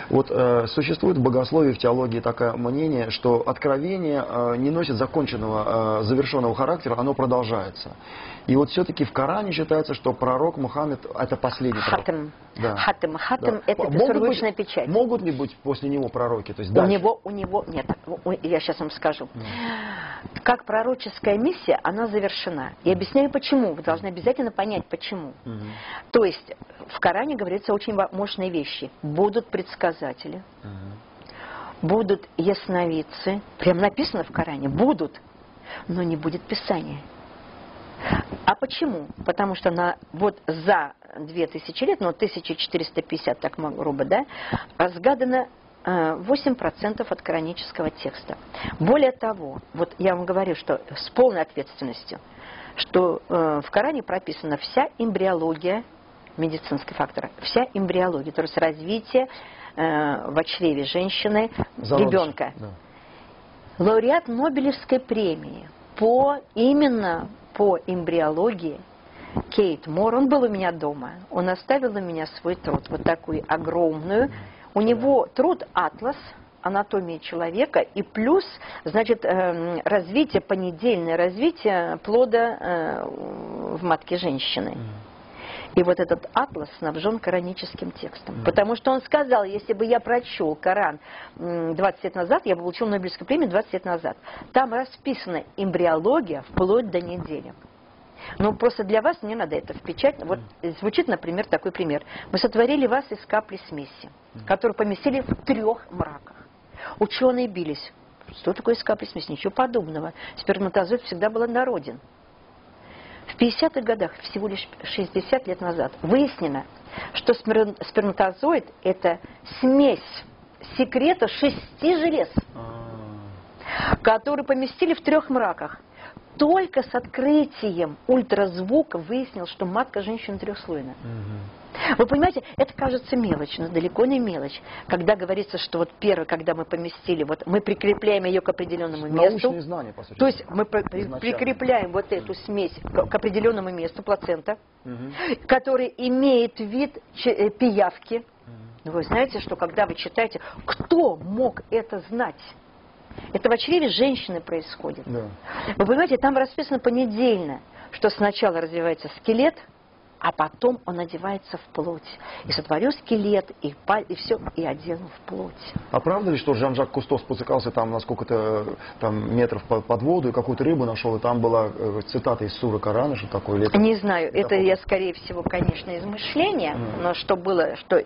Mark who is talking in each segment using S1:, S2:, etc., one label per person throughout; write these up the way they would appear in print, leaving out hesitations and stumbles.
S1: Вот существует в богословии, в теологии такое мнение, что откровение не носит законченного, завершенного характера, оно продолжается. И вот все-таки в Коране считается, что пророк Мухаммед это последний пророк.
S2: Хатам.
S1: Да.
S2: Хатам. Хатам
S1: Да.
S2: это бессрочная печать.
S1: Могут ли быть после него пророки? То есть
S2: у него нет. Я сейчас вам скажу. Как пророческая миссия, она завершена. И объясняю почему. Вы должны обязательно понять почему. То есть в Коране говорится очень мощные вещи. Будут предсказатели, будут ясновидцы. Прям написано в Коране. Будут, но не будет Писания. А почему? Потому что вот за 2000 лет, 1450, так грубо, да, разгадано 8% от коранического текста. Более того, вот я вам говорю, что с полной ответственностью, что в Коране прописана вся эмбриология медицинского фактора, вся эмбриология, то есть развитие в чреве женщины, ребенка. Да. Лауреат Нобелевской премии именно по эмбриологии Кейт Мор, он был у меня дома, он оставил у меня свой труд, вот такую огромную. У него труд «Атлас», анатомия человека, и плюс, значит, развитие, понедельное развитие плода в матке женщины. И вот этот атлас снабжен кораническим текстом. Потому что он сказал, если бы я прочел Коран 20 лет назад, я бы получил Нобелевскую премию 20 лет назад. Там расписана эмбриология вплоть до недели. Ну, просто для вас не надо это в печать. Вот звучит, например, такой пример. Мы сотворили вас из капли смеси, которую поместили в 3 мраках. Ученые бились. Что такое из капли смеси? Ничего подобного. Сперматозоид всегда был однороден. В 50-х годах, всего лишь 60 лет назад, выяснено, что сперматозоид – это смесь секрета 6 желез, которые поместили в 3 мраках. Только с открытием ультразвука выяснилось, что матка женщины трехслойна. Вы понимаете, это кажется мелочь, но далеко не мелочь. Когда говорится, что вот первое, когда мы поместили, вот мы прикрепляем ее к определенному месту.
S1: Научные знания, по сути.
S2: То есть мы прикрепляем вот эту смесь к определенному месту, плацента, который имеет вид пиявки. Вы знаете, что когда вы читаете, кто мог это знать? Это в чреве женщины происходит. Да. Вы понимаете, там расписано понедельно, что сначала развивается скелет, а потом он одевается в плоть. И сотворю скелет, и все, и одену в плоть.
S1: А правда ли, что Жан-Жак Кусто спускался там на сколько-то там метров под воду, и какую-то рыбу нашел, и там была цитата из суры Корана, что такое лето?
S2: Не знаю, это я, скорее всего, конечно, измышление, но что было, что...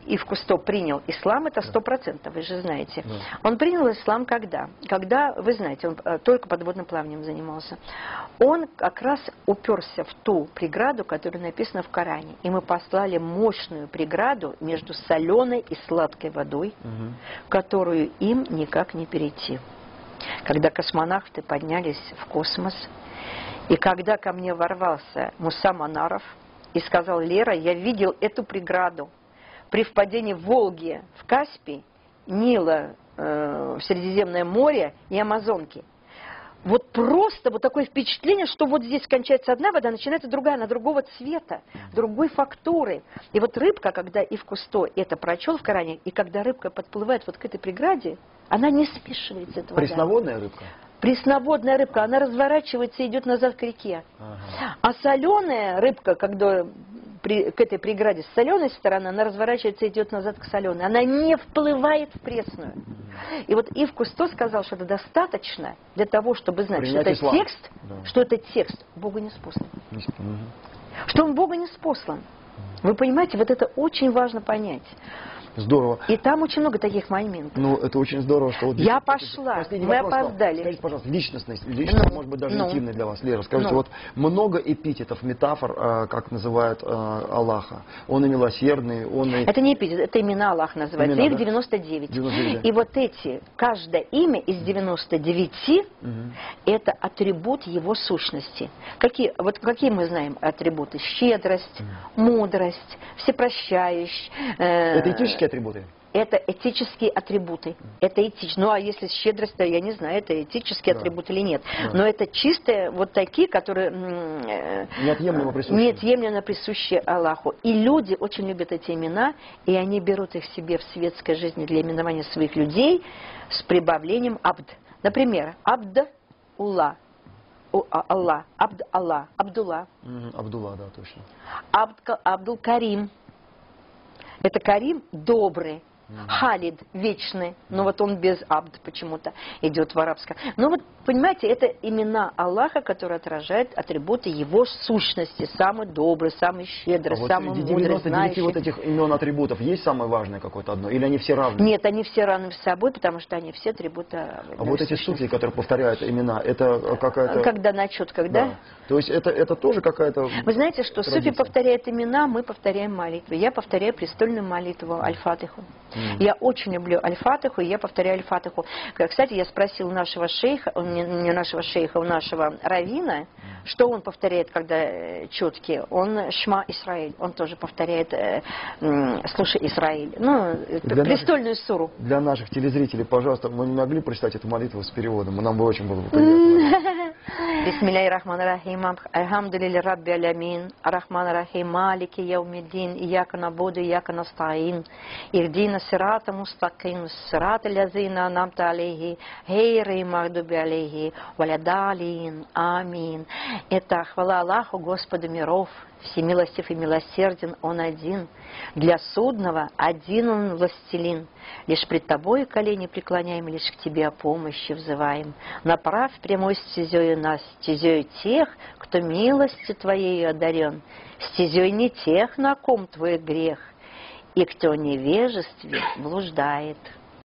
S2: Ив Кусто принял ислам, это 100%, вы же знаете. Он принял ислам когда? Когда, вы знаете, он только подводным плаванием занимался. Он как раз уперся в ту преграду, которая написана в Коране. И мы послали мощную преграду между соленой и сладкой водой, которую им никак не перейти. Когда космонавты поднялись в космос, и когда ко мне ворвался Муса Манаров и сказал: Лера, я видел эту преграду при впадении Волги в Каспий, Нила в Средиземное море и Амазонки. Вот просто вот такое впечатление, что вот здесь кончается одна вода, начинается другая, она другого цвета, другой фактуры. И вот рыбка, когда Ив Кусто это прочел в Коране, и когда рыбка подплывает вот к этой преграде, она не смешивается, эта вода.
S1: Пресноводная рыбка?
S2: Пресноводная рыбка, она разворачивается и идет назад к реке. А соленая рыбка, когда к этой преграде с соленой стороны, она разворачивается и идет назад к соленой. Она не вплывает в пресную. И вот Ив Кусто сказал, что это достаточно для того, чтобы знать, что это текст, что это текст Богу не спослан. Что он Богу не спослан. Вы понимаете, вот это очень важно понять.
S1: Здорово.
S2: И там очень много таких моментов.
S1: Ну, это очень здорово, что... Вот
S2: я пошла, мы опоздали.
S1: Скажите, пожалуйста, личностность, может быть, даже интимная для вас, Лера. Скажите, вот много эпитетов, метафор, как называют Аллаха. Он и милосердный, он и...
S2: Это не эпитет, это имена Аллаха называется.
S1: Имена,
S2: их
S1: да?
S2: 99.
S1: 99.
S2: И вот эти, каждое имя из 99, это атрибут его сущности. Какие мы знаем атрибуты? Щедрость, мудрость, всепрощающий.
S1: Это этические атрибуты?
S2: это этические атрибуты. Это этично. Ну, а если щедрость, то я не знаю, это этический атрибут или нет. Но это чистые вот такие, которые неотъемлемо присущи Аллаху. И люди очень любят эти имена, и они берут их себе в светской жизни для именования своих людей с прибавлением абд. Например, Абд-Улла. Аллах, Абд-Аллах, Абдулла.
S1: Абдулла, да, точно.
S2: Абдул-Карим. Это Карим добрый. Халид вечный, но вот он без абд почему-то идет в арабском. Но вот, понимаете, это имена Аллаха, которые отражают атрибуты его сущности. Самый добрый, самый щедрый, самый мудрый, знающий.
S1: Вот этих имен атрибутов есть самое важное какое-то одно? Или они все равны?
S2: Нет, они все равны с собой, потому что они все атрибуты.
S1: А вот эти суфии, которые повторяют имена, это какая-то...
S2: Когда на четках, да?
S1: То есть это тоже какая-то...
S2: Вы знаете, что суфи повторяет имена, мы повторяем молитвы. Я повторяю престольную молитву Аль-Фатиху. Я очень люблю Аль-Фатиху, и я повторяю Аль-Фатиху. Кстати, я спросила нашего шейха, не нашего шейха, у нашего раввина, что он повторяет, когда четкие. Он Шма Исраиль, он тоже повторяет слушай Исраиль. Ну, престольную суру.
S1: Для наших телезрителей, пожалуйста, мы не могли прочитать эту молитву с переводом? Нам бы очень было бы приятно.
S2: Бисмиллахир-рахманир-рахим. Альхамдулилля рабби алямин. Ар-рахманир-рахим. Малики яумиддин. Ияка набуду, ияка настаин. Ихдина сирата мустаким. Сирата лязина анамта алейхи. Гейри магдуби алейхи. Валядалин. Амин. Это хвала Аллаху, Господу миров. Всемилостив и милосерден Он один. Для судного один Он властелин. Лишь пред Тобой колени преклоняем, лишь к Тебе о помощи взываем. Направь прямой стезею нас, стезею тех, кто милостью Твоей одарен, стезей не тех, на ком Твой грех, и кто в невежестве блуждает.